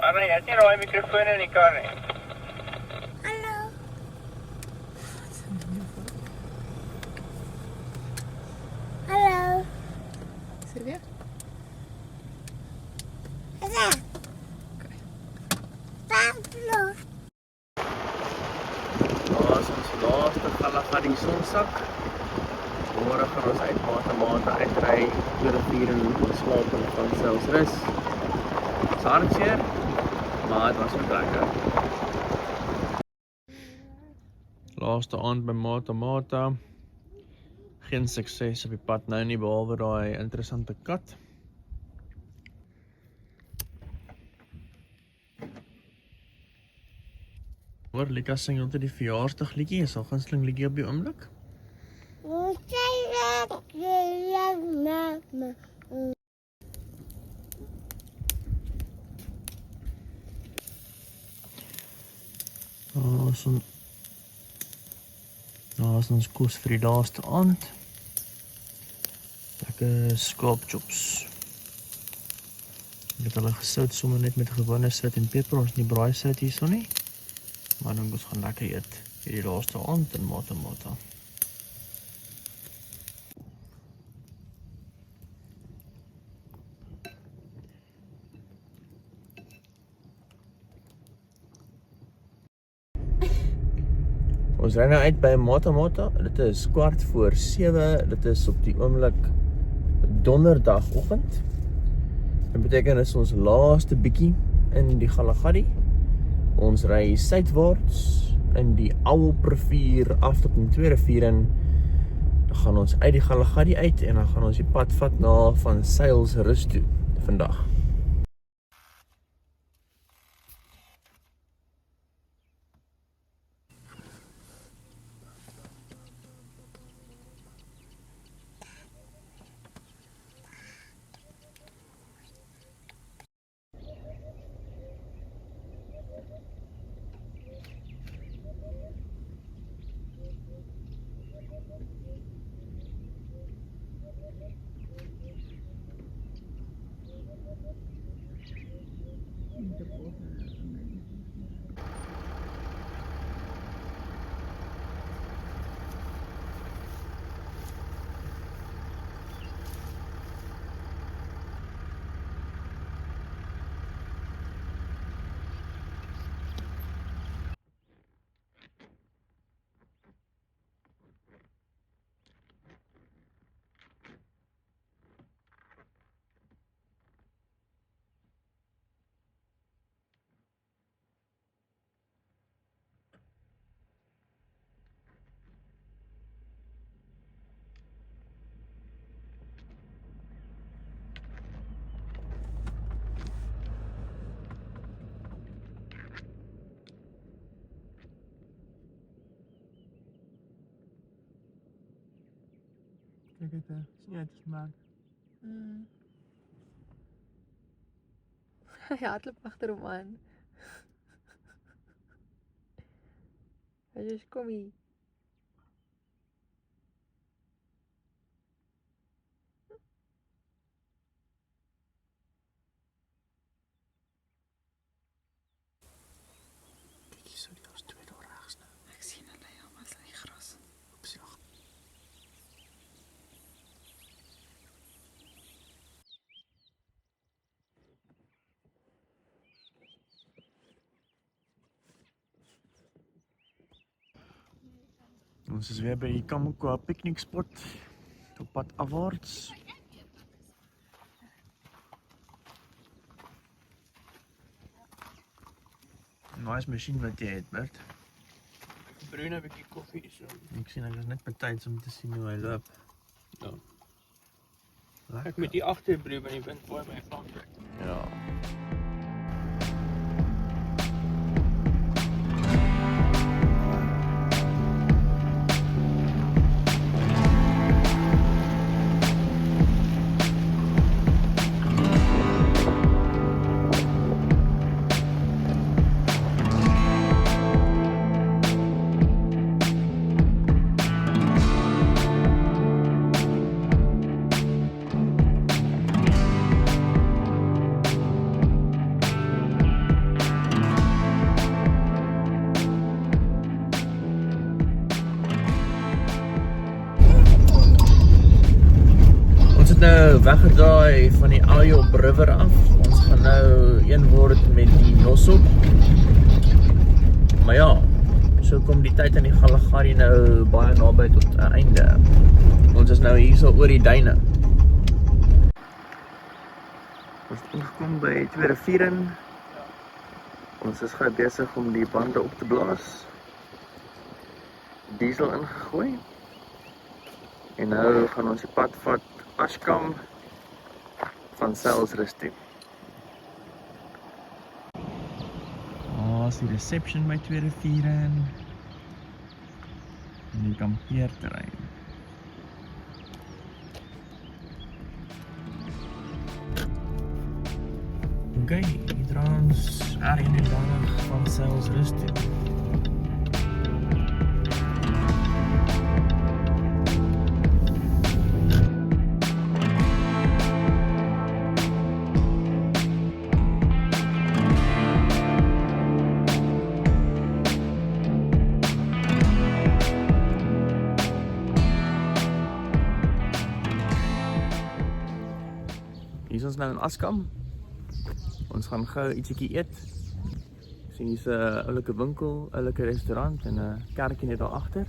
Anna, jy het nie daai mikrofoon in die kar nie. Hallo. Hallo. Sê weer. Hallo. Pablo. Daar is ons laaste Kalahari sonsak. Môre gaan ons uit mate uitry oor 'n vier en slaap en van selfs rus. Hartseer, maar het was ook lekker. Laaste aand by Mata. Geen sukses op die pad nou nie, behalwe daai interessante kat. Hoor, Lika sing altyd die verjaarsdagliedjie, is haar gunsteling liedjie op die oomblik? Daar is ons kos vir die laaste aand. Lekker skaapchops. Ek het hulle gesout sommer net met gewone sout en peper, ons nie braai sout hierso nie. Maar dan ons gaan lekker eet hierdie laaste aand in Mata. Ons ry nou uit by Mata. Dit is 7:15. Dit is op die oomblik donderdagoggend. Dit beteken is ons laaste bietjie in die Kalahari. Ons ry suidwaarts in die Auwelprivier af tot in Tweede Rivier in. Dan gaan ons uit die Kalahari uit en dan gaan ons die pad vat na Van Sailsrus toe vandag. Kijk het, sien het is gemaakt. Hy hardloop agter hom aan. Hy sê kom hier. Kijk hier so, die was twee daar rechts nou. Ek sien hulle ja, maar is in die gras. Oeps, ja. Ons is weer by die Kamakwa picnic spot op pad afwaarts. Nice masjien wat jy het, Bert. Ek brew nou 'n bietjie koffie so. Ek sien ek is net betyds om te sien hoe hy loop. Ja. Lekker. Ek met die agterbrew by die wind waai my Frankryk. Ja. het nou weggedraai van die Ayop River af. Ons gaan nou een word met die Nosop. Maar ja, so kom die tyd in die Kalahari nou baie naby tot 'n einde. Ons is nou hier so oor die duine. Ons het ingekom by Tweede Vieren. Ons is gou besig om die bande op te blaas. Diesel ingegooi. En nou gaan ons die pad vat Ashkam van Sailsrus toe. Is die reception by Tweede Vieren. En die kampeerterrein. Oké, hier dra ons R21 van Sailsrus toe. Hier is ons nou in Ashkam. Ons gaan gou ietsiekie eet. Sien hier's 'n oulike winkel, oulike restaurant en 'n kerkie net daar agter.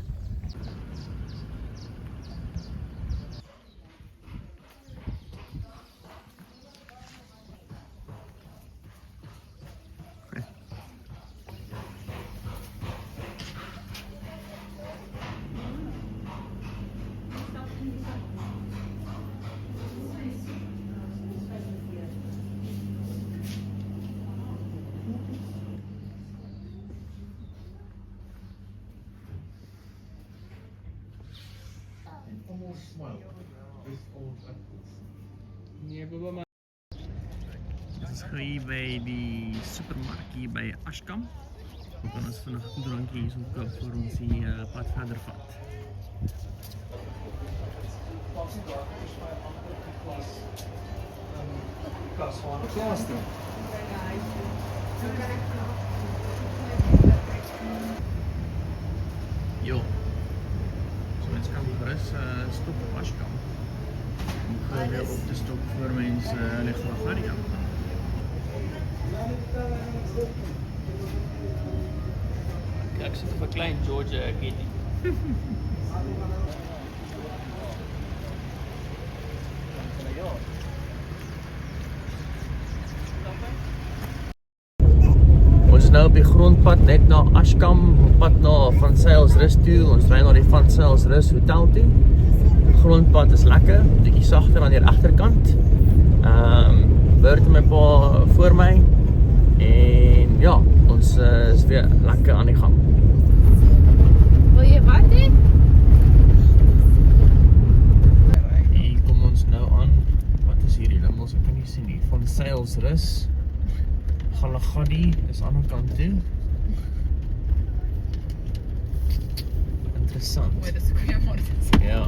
Nee, baba, maar Dit is hier by die supermark hier by Ashkam. We gaan ons vandag 'n drankie hier koop voor ons die pad verder vat. Jo. So mens kan gerus stop op Ashkam. Om gou weer op te stop voor mens hulle Kalahari aangaan. ek sit op 'n klein Georgia, ek weet nie. Ons is nou op die grondpad net na Ashkam, op pad na Van Sailsrus toe. Ons ry na die Van Sailsrus hotel toe. Grondpad is lekker, bietjie sagter aan die regterkant. Bert en my pa voor my. En ja, ons is weer lekker aan die gang. Wil jy wat hê? Hier kom ons nou aan. Wat is hierdie ding? Ons kan nie sien nie. Van Sailsrus. Kalahari is aan die ander kant toe. Interessant. Dis ek kan maar. Ja.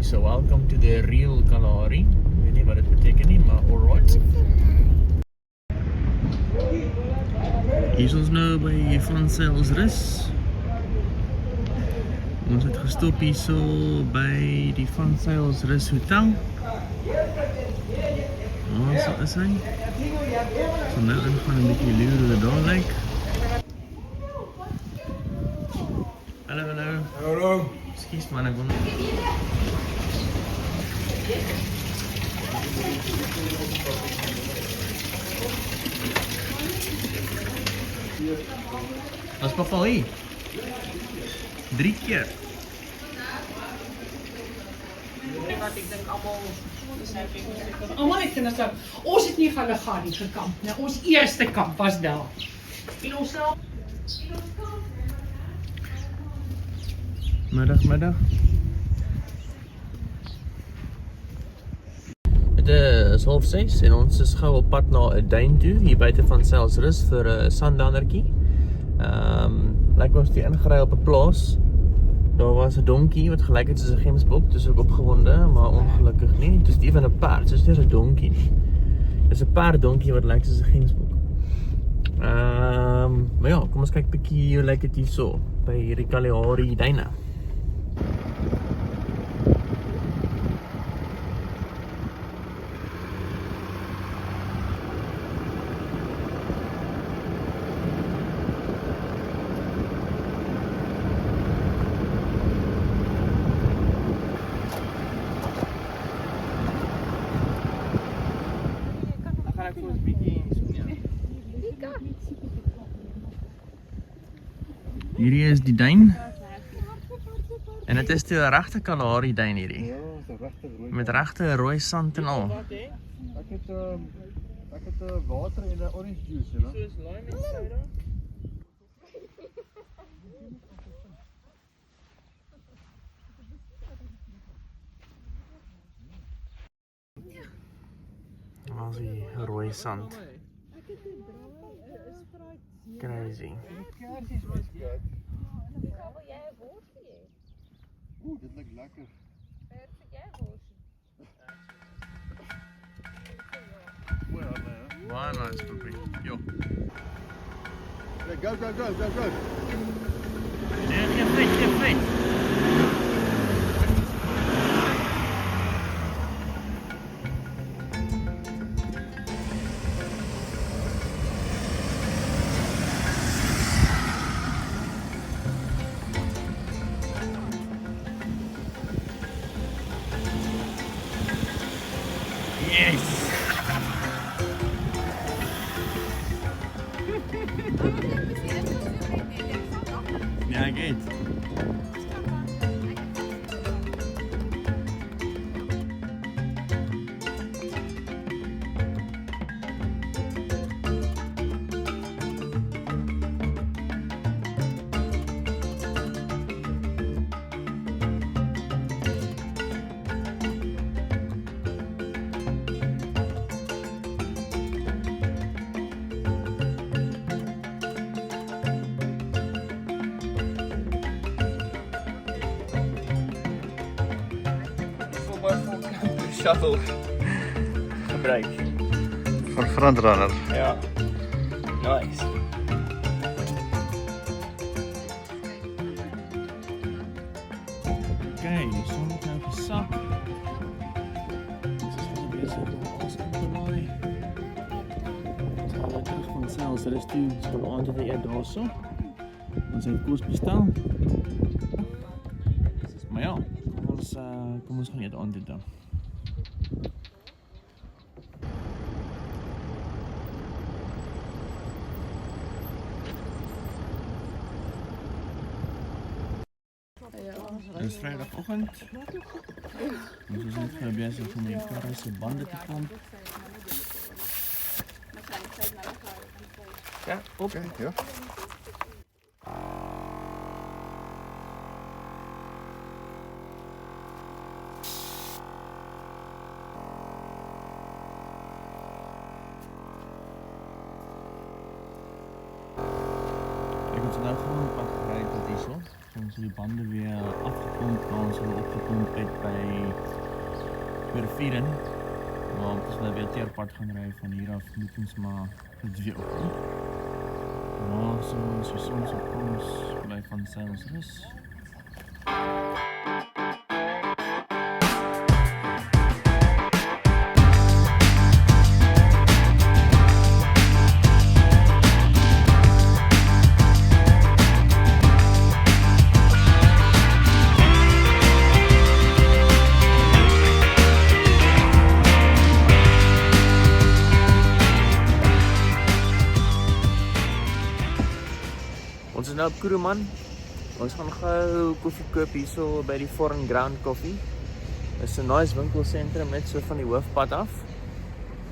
So welcome to the real Kalahari. Ek weet nie wat dit beteken nie, maar alright. Hier is ons nou by Van Sailsrus. Ons het gestop hier so by die Van Sailsrus hotel. So is hy. So nou ingaan 'n bietjie loer hoe dit daar lyk. Hallo, hallo. Hallo. Excuse man, ek wil Wat is beval hier? 3 keer. Wat ek dink almal het kinders. Ons het nie Kalahari gekamp nie. Ons eerste kamp was daar. En ons self Middag. Dit is 5:30 en ons is gou op pad na 'n duin toe hier buite Van Sailsrus vir 'n sandlandertjie. Lyk ons die ingery op 'n plaas. Daar was 'n donkie wat gelyk het soos 'n gemsbok, dis ook opgewonde, maar ongelukkig nie. Dis nie van 'n perd, dis nie 'n donkie nie. Dis 'n perddonkie wat lyk soos 'n gemsbok. Maar ja, kom ons kyk bietjie hoe lyk dit hierso by hierdie Kalahari duine. Hierdie is die duin. En dit is toe 'n regte Kalahari duin hierdie. Ja, dis regtig rooi. Met regte rooi sand en al. Ek het water en 'n orange juice, hè. Soos lime en soda. As die rooi sand. Crazy. Kersies wat skat. Oeh, dit lyk lekker. Mooi aan, hè. Baie nice poepie. Jo. Ja, go, go, go, go, go. Nee, geen vet. Yes! Ja, geht. Shuttle gebruik. Van Frontrunner. Ja. Nice. Okay, die son het nou gesak. Ons is nou bezig om alles in te laai. Ons gaan nou terug van Sels Rus toe. Ons gaan aan te eet daarso. Ons het kos bestel. Maar ja, kom ons gaan eet aan dit dan. Het is vrijdagochtend. We zijn net bezig om die karren zijn banden te pompen. Ja, op. Okay, ja. Ik moet nou gewoon een pak rijden tot diesel. Dan zullen die banden weer afgepompt, dan zullen opgepompt uit bij Vieren. Want als we weer teerpad gaan rijden van hier af, moet ons maar het weer op. Maar zoals je soms opkomt bij Van Sels Rus. Ons is nou op Kuruman. Ons gaan gou koffie koop hierso by die Foreign Ground Coffee. Dit is 'n nice winkelsentrum net so van die hoofpad af.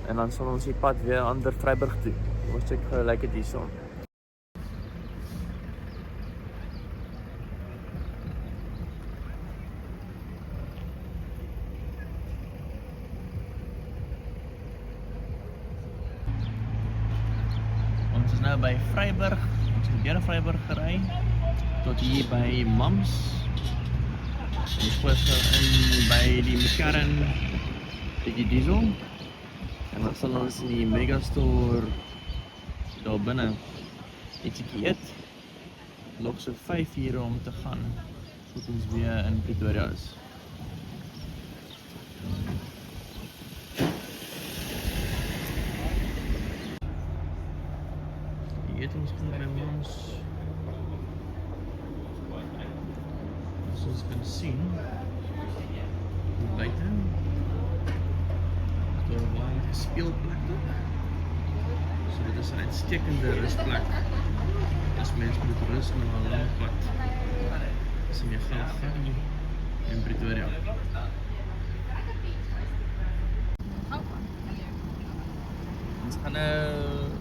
En dan sal ons die pad weer aan der Vryburg toe. Ons kyk gou lyk dit hierso. Ons is nou by Vryburg. Ons het deur Vryburg gery tot hier by Mams. Ons gooi in by die McLaren bietjie diesel. En dan sal ons in die Megastore daar binne ietsie eet. Nog so 5 ure om te gaan tot ons weer in Pretoria is. Ons gaan by Mams. Soos jy kan sien, hier buite is daar 'n wonderlike speelplek ook. So dit is 'n uitstekende rusplek Dis mens moet rus na 'n lang pad. Dis in Gauteng en Pretoria. Ons gaan nou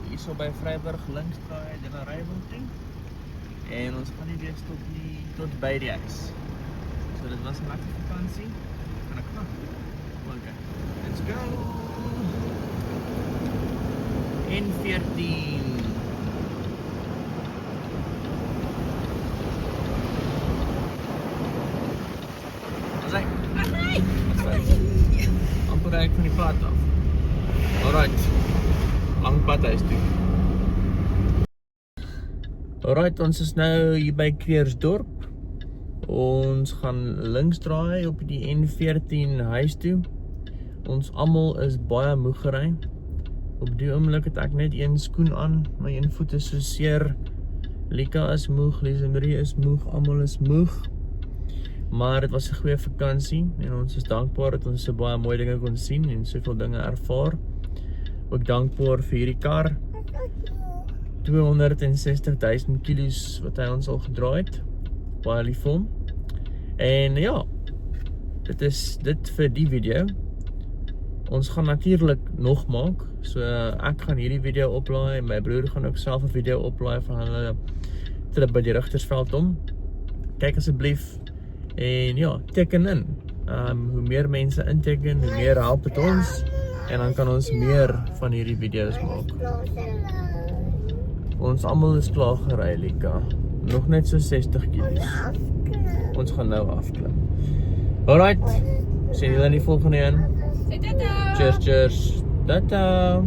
hierso by Vryburg links draai en na Rywil toe. En ons gaan nie weer stop nie tot by die huis. So dit was 'n lekker vakansie. Kan ek gaan? Okay. Let's go. N14. Amper ek van die pad af. Alright. Lang pad huis toe. Alright, ons is nou hier by Kreersdorp. Ons gaan links draai op die N14 huis toe. Ons almal is baie moeg gery. Op die oomblik het ek net een skoen aan. My een voet is so seer. Lika is moeg, Liesemarie is moeg, almal is moeg. Maar dit was 'n goeie vakansie en ons is dankbaar dat ons so baie mooi dinge kon sien en soveel dinge ervaar. Ook dankbaar vir hierdie kar. 260.000 kilos wat hy ons al gedraai het. Baie lief vir hom. En ja, dit is dit vir die video. Ons gaan natuurlik nog maak. So ek gaan hierdie video oplaai. My broer gaan ook self 'n video oplaai van hulle trip by die Rigtersveld om. Kyk asseblief. En ja, teken in. Hoe meer mense inteken, hoe meer help dit ons. En dan kan ons meer van hierdie video's maak. Ons almal is klaar gery, Lika. Nog net so 60 kilos. Ons gaan nou afklim. Alright. Sien julle in die volgende een. Cheers, cheers. Tata.